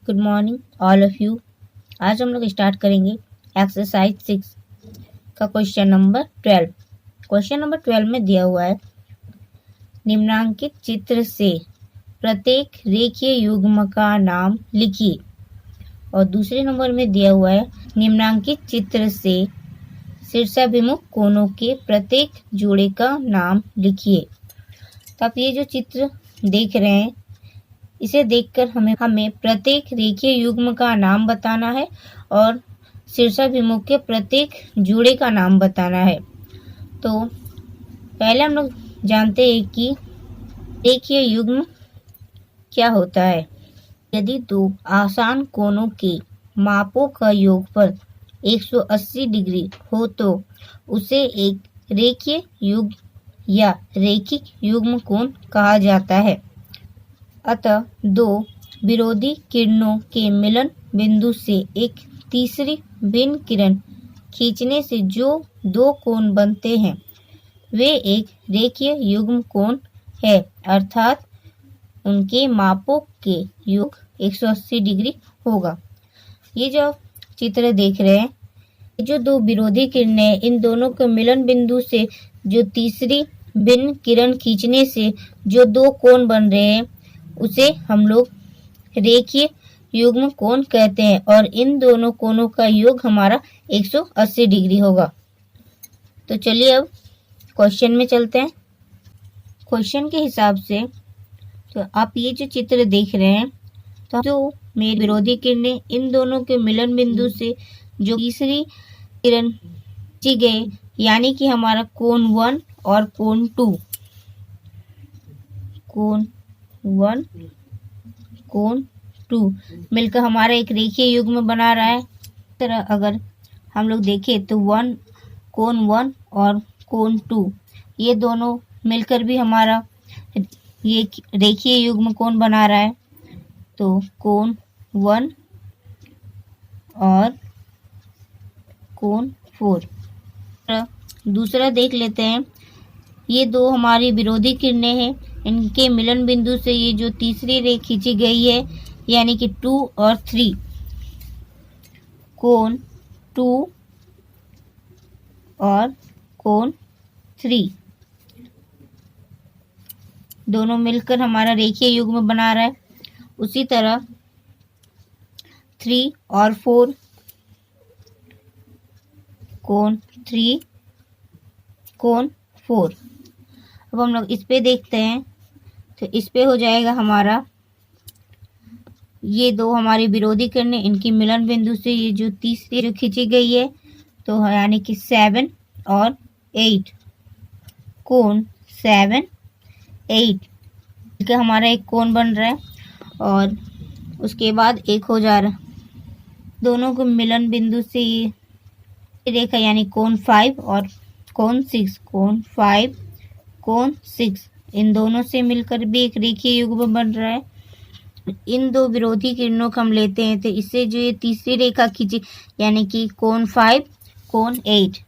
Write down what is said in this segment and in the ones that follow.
Good morning all of you. आज हम लोग स्टार्ट करेंगे एक्सरसाइज 6 का क्वेश्चन नंबर 12। क्वेश्चन नंबर 12 में दिया हुआ है निम्नांकित चित्र से प्रत्येक रेखीय युग्म का नाम लिखिए। और दूसरे नंबर में दिया हुआ है निम्नांकित चित्र से शीर्षाभिमुख कोणों के प्रत्येक जोड़े का नाम लिखिए। तो आप ये जो चित्र देख रहे हैं इसे देखकर हमें प्रत्येक रेखीय युग्म का नाम बताना है और शीर्षाभिमुख के प्रत्येक जोड़े का नाम बताना है। तो पहले हम लोग जानते हैं कि रेखीय युग्म क्या होता है। यदि दो आसान कोणों के मापों का योगफल 180 डिग्री हो तो उसे एक रेखीय युग्म या रैखिक युग्म कोण कहा जाता है। अतः दो विरोधी किरणों के मिलन बिंदु से एक तीसरी भिन्न किरण खींचने से जो दो कोण बनते हैं वे एक रेखीय युग्म कोण है, अर्थात उनके मापों के योग 180 डिग्री होगा। ये जो चित्र देख रहे हैं, जो दो विरोधी किरणें, इन दोनों के मिलन बिंदु से जो तीसरी भिन्न किरण खींचने से जो दो कोण बन रहे हैं उसे हम लोग रेखीय युग्म कोण कहते हैं और इन दोनों कोणों का योग हमारा 180 डिग्री होगा। तो चलिए अब क्वेश्चन में चलते हैं। क्वेश्चन के हिसाब से तो आप ये जो चित्र देख रहे हैं, तो जो मेरे विरोधी किरणें, इन दोनों के मिलन बिंदु से जो तीसरी किरण खींची गई, यानी कि हमारा कोण 1 और कोण 2, कोण 1 कोण 2 मिलकर हमारा एक रेखीय युग्म बना रहा है। इस तरह अगर हम लोग देखें तो कोण 1 और कोण 2 ये दोनों मिलकर भी हमारा ये रेखीय युग्म कोण बना रहा है। तो कोण 1 और कोण 4। दूसरा देख लेते हैं। ये दो हमारी विरोधी किरणें हैं, इनके मिलन बिंदु से ये जो तीसरी रेखा खींची गई है, यानी कि 2 और 3, कोण 2 और कोण 3 दोनों मिलकर हमारा रेखीय युग्म बना रहा है। उसी तरह 3 और 4, कोण 3 कोण 4। अब हम लोग इस पे देखते हैं तो इस पे हो जाएगा हमारा ये दो हमारी विरोधी किरणें, इनकी मिलन बिंदु से ये जो तीसरी जो खींची गई है, तो यानी कि 7 और 8, कोण 7 8 मिलकर हमारा एक कोण बन रहा है। और उसके बाद एक हो जा रहा दोनों को मिलन बिंदु से ये रेखा, यानी कोण 5 और कोण 6, कोण 5 कोण 6, इन दोनों से मिलकर भी एक रेखीय युग्म बन रहा है। इन दो विरोधी किरणों को हम लेते हैं तो इससे जो ये तीसरी रेखा खींची, यानी कि कोण 5 कोण 8,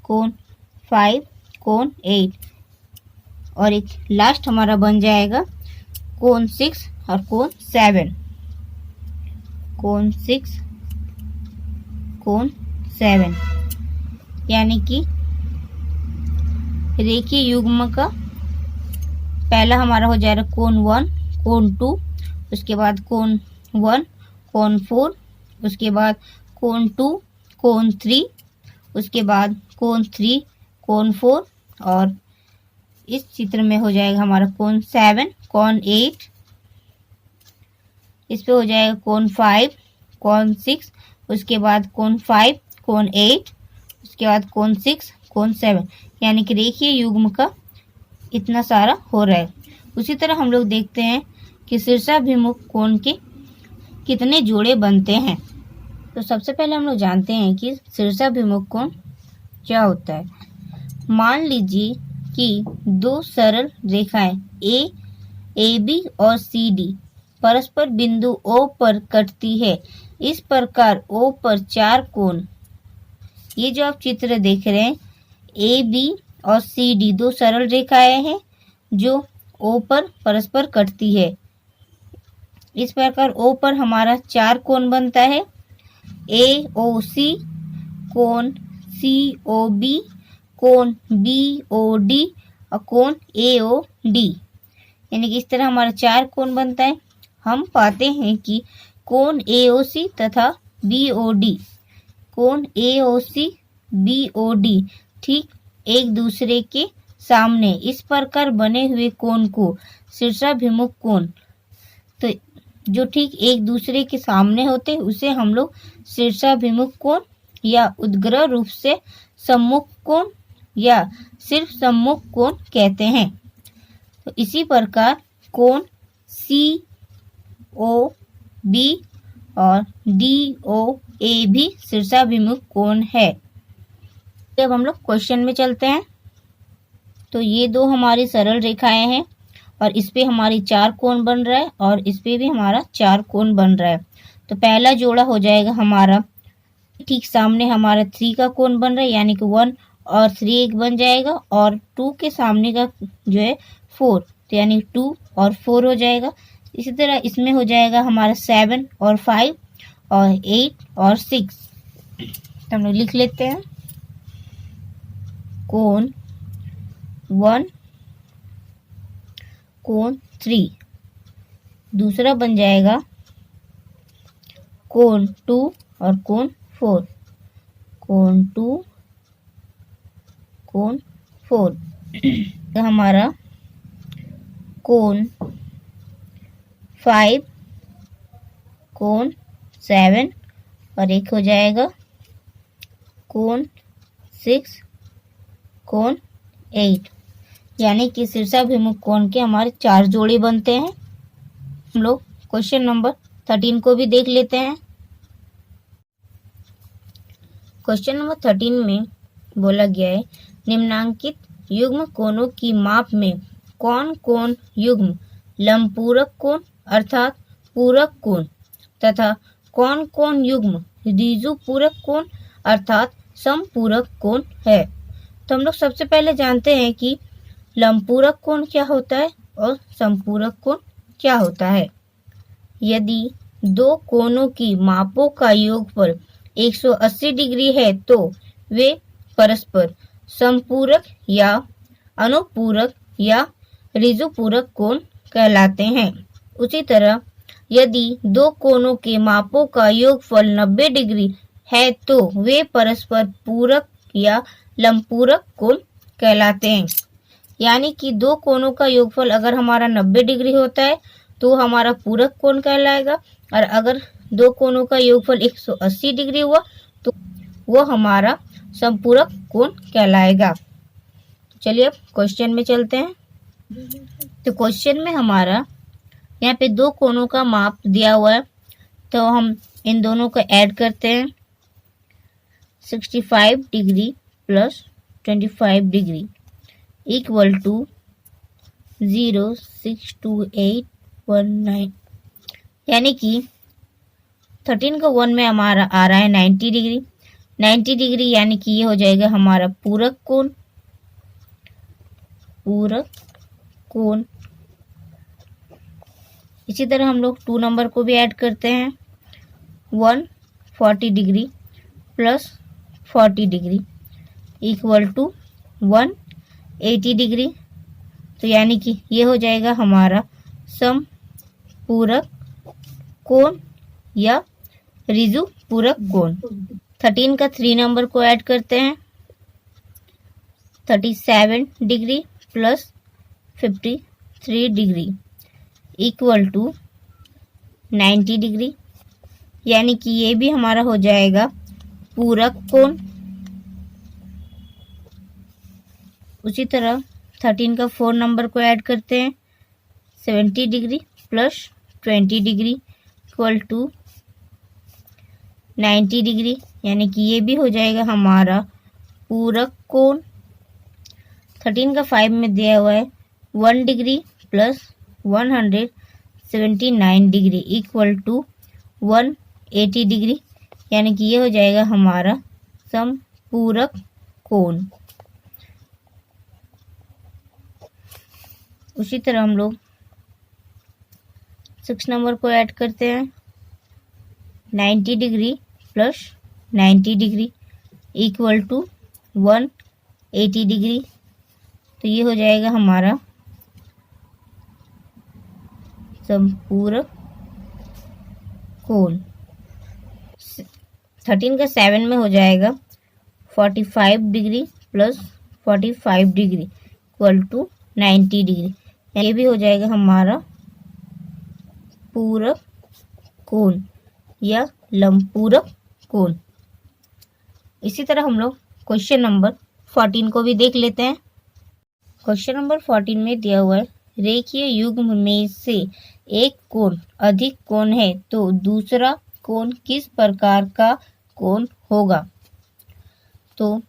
कोण 5 कोण 8, और एक लास्ट हमारा बन जाएगा कोण 6 और कोण 7, कोण 6 कोण 7, यानी कि रेखीय युग्म का पहला हमारा हो जाएगा कोण 1 कोण 2, उसके बाद कोण 1 कोण 4, उसके बाद कोण 2 कोण 3, उसके बाद कोण 3 कोण 4, और इस चित्र में हो जाएगा हमारा कोण 7 कोण 8, इस पे हो जाएगा कोण 5 कोण 6, उसके बाद कोण 5 कोण 8, उसके बाद कोण 6 कोण 7, यानी कि रेखीय युग्म का इतना सारा हो रहा है। उसी तरह हम लोग देखते हैं कि शीर्षाभिमुख कोण के कितने जोड़े बनते हैं। तो सबसे पहले हम लोग जानते हैं कि शीर्षाभिमुख कोण क्या होता है। मान लीजिए कि दो सरल रेखाएं ए बी और सी डी परस्पर बिंदु O पर कटती है। इस प्रकार O पर 4 कोण, ये जो आप चित्र देख रहे हैं, ए बी और सी डी दो सरल रेखाएं हैं जो O पर परस्पर कटती है। इस प्रकार ओ पर हमारा 4 कोण बनता है, ए ओ सी, कोण सी ओ बी, कोण बी ओ डी और कोण ए ओ डी। यानी कि इस तरह हमारा 4 कोण बनता है। हम पाते हैं कि कोण ए ओ सी तथा बी ओ डी, कोण ए ओ सी बी ओ डी ठीक एक दूसरे के सामने इस प्रकार बने हुए कोण को शीर्षाभिमुख कोण, तो जो ठीक एक दूसरे के सामने होते उसे हम लोग शीर्षाभिमुख कोण या उद्ग्रह रूप से सम्मुख कोण या सिर्फ सम्मुख कोण कहते हैं। तो इसी प्रकार कोण सी ओ बी और डी ओ ए भी शीर्षाभिमुख कोण है। अब हम लोग क्वेश्चन में चलते हैं। तो ये दो हमारी सरल रेखाएं हैं और इस पे हमारी 4 कोण बन रहा है और इस पे भी हमारा 4 कोण बन रहा है। तो पहला जोड़ा हो जाएगा हमारा, ठीक सामने हमारा 3 का कोण बन रहा है, यानी कि 1 और 3 एक बन जाएगा, और 2 के सामने का जो है 4, तो यानी 2 और 4 हो जाएगा। इसी तरह इसमें हो जाएगा हमारा 7 और 5 और 8 और 6। तो हम लोग लिख लेते हैं कोण 1, कोण 3। दूसरा बन जाएगा कोण 2 और कोण 4, कोण 2 कोण 4। तो हमारा कोण 5, कोण 7 और एक हो जाएगा कोण 6, कोण 8। यानी कि शीर्षाभिमुख कोण के हमारे 4 जोड़े बनते हैं। हम लोग क्वेश्चन नंबर 13 को भी देख लेते हैं। क्वेश्चन नंबर 13 में बोला गया है, निम्नांकित युग्म कोणों की माप में कौन कौन युग्म लंबपूरक कोण अर्थात पूरक कोण तथा कौन कौन युग्म ऋजुपूरक कोण अर्थात समपूरक कोण है। तो हम लोग सबसे पहले जानते हैं कि लंबपूरक कोण क्या होता है और समपूरक कोण क्या होता है। यदि दो कोणों की मापों का योगफल 180 डिग्री है तो वे परस्पर समपूरक या अनुपूरक या ऋजुपूरक कोण कहलाते हैं। उसी तरह यदि दो कोणों के मापों का योगफल 90 डिग्री है तो वे परस्पर पूरक या लंबपूरक कोण कहलाते हैं। यानी कि दो कोणों का योगफल अगर हमारा 90 डिग्री होता है तो हमारा पूरक कोण कहलाएगा, और अगर दो कोणों का योगफल 180 डिग्री हुआ तो वो हमारा समपूरक कोण कहलाएगा। चलिए अब क्वेश्चन में चलते हैं। तो क्वेश्चन में हमारा यहाँ पे दो कोणों का माप दिया हुआ है, तो हम इन दोनों को ऐड करते हैं। 65 degree plus 25 degree equal to 0.62819, यानी कि 13 का 1 में हमारा आ रहा है 90 डिग्री। 90 डिग्री यानी कि ये हो जाएगा हमारा पूरक कोण, पूरक कोण। इसी तरह हम लोग 2 नंबर को भी ऐड करते हैं। 140 degree plus 40 degree equal to 180 degree, तो यानी कि ये हो जाएगा हमारा समपूरक कोण या ऋजुपूरक कोण। 13 का 3 नंबर को ऐड करते हैं। 37 degree plus 53 degree equal to 90 degree, यानी कि ये भी हमारा हो जाएगा पूरक कोण। उसी तरह 13 का 4 नंबर को ऐड करते हैं। 70 degree plus 20 degree equal to 90 degree, यानी कि ये भी हो जाएगा हमारा पूरक कोण। 13 का 5 में दिया हुआ है 1 degree plus 179 degree equal to 180 degree, यानी कि ये हो जाएगा हमारा समपूरक कोण। उसी तरह हम लोग 6 नंबर को ऐड करते हैं। 90 degree plus 90 degree equal to 180 degree. तो ये हो जाएगा हमारा संपूरक कोण। 13 का 7 में हो जाएगा 45 degree plus 45 degree equal to 90 degree. ये भी हो जाएगा हमारा पूरक कोण या लंबपूरक कोण। इसी तरह हम लोग क्वेश्चन नंबर 14 को भी देख लेते हैं। क्वेश्चन नंबर 14 में दिया हुआ है रेखीय युग्म में से एक कोण अधिक कोण है तो दूसरा कोण किस प्रकार का कोण होगा। तो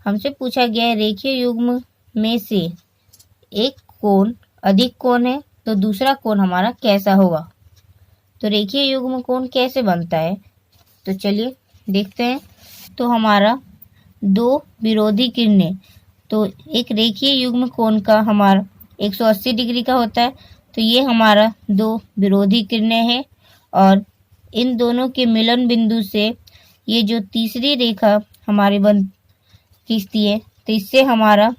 हमसे पूछा गया है रेखीय युग्म में से एक कोण अधिक कोण है तो दूसरा कोण हमारा कैसा होगा। तो रेखीय युग्म कोण कैसे बनता है, तो चलिए देखते हैं। तो हमारा दो विरोधी किरणें, तो एक रेखीय युग्म कोण का हमारा 180 डिग्री का होता है। तो ये हमारा दो विरोधी किरणें हैं और इन दोनों के मिलन बिंदु से ये जो तीसरी रेखा हमारी खींचती है तो इससे हमारा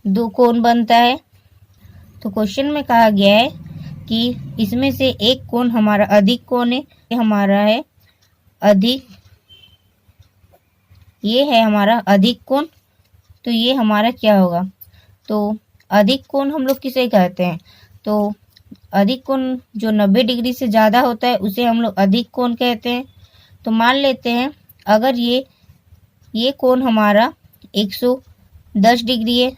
दो कोण बनता है। तो क्वेश्चन में कहा गया है कि इसमें से एक कोण हमारा अधिक कोण है, ये हमारा है अधिक, ये है हमारा अधिक कोण। तो ये हमारा क्या होगा, तो अधिक कोण हम लोग किसे कहते हैं, तो अधिक कोण जो 90 डिग्री से ज़्यादा होता है उसे हम लोग अधिक कोण कहते हैं। तो मान लेते हैं अगर ये कोण हमारा 110 डिग्री है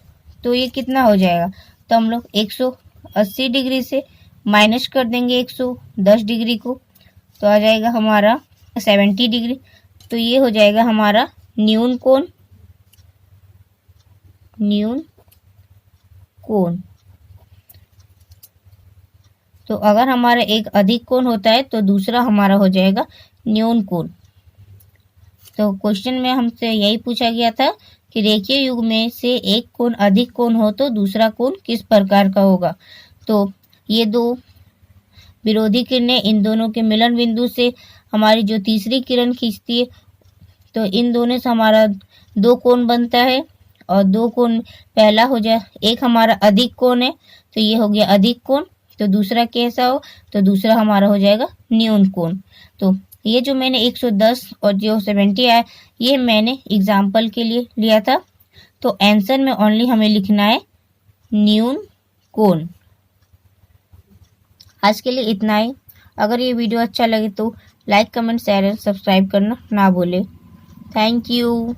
तो ये कितना हो जाएगा, तो हम लोग 180 डिग्री से माइनस कर देंगे 110 डिग्री को, तो आ जाएगा हमारा 70 डिग्री। तो ये हो जाएगा हमारा न्यून कोण, न्यून कोण। तो अगर हमारा एक अधिक कोण होता है तो दूसरा हमारा हो जाएगा न्यून कोण। तो क्वेश्चन में हमसे यही पूछा गया था कि रेखीय युग्म में से एक कोण अधिक कोण हो तो दूसरा कोण किस प्रकार का होगा। तो ये दो विरोधी किरणें, इन दोनों के मिलन बिंदु से हमारी जो तीसरी किरण खींचती है तो इन दोनों से हमारा दो कोण बनता है और दो कोण पहला हो जाए, एक हमारा अधिक कोण है तो ये हो गया अधिक कोण, तो दूसरा कैसा हो, तो दूसरा हमारा हो जाएगा न्यून कोण। तो ये जो मैंने 110 और जो 70 आया ये मैंने एग्जाम्पल के लिए लिया था। तो आंसर में ओनली हमें लिखना है न्यून कोण। आज के लिए इतना ही। अगर ये वीडियो अच्छा लगे तो like, comment, share and subscribe करना ना भूले। Thank you.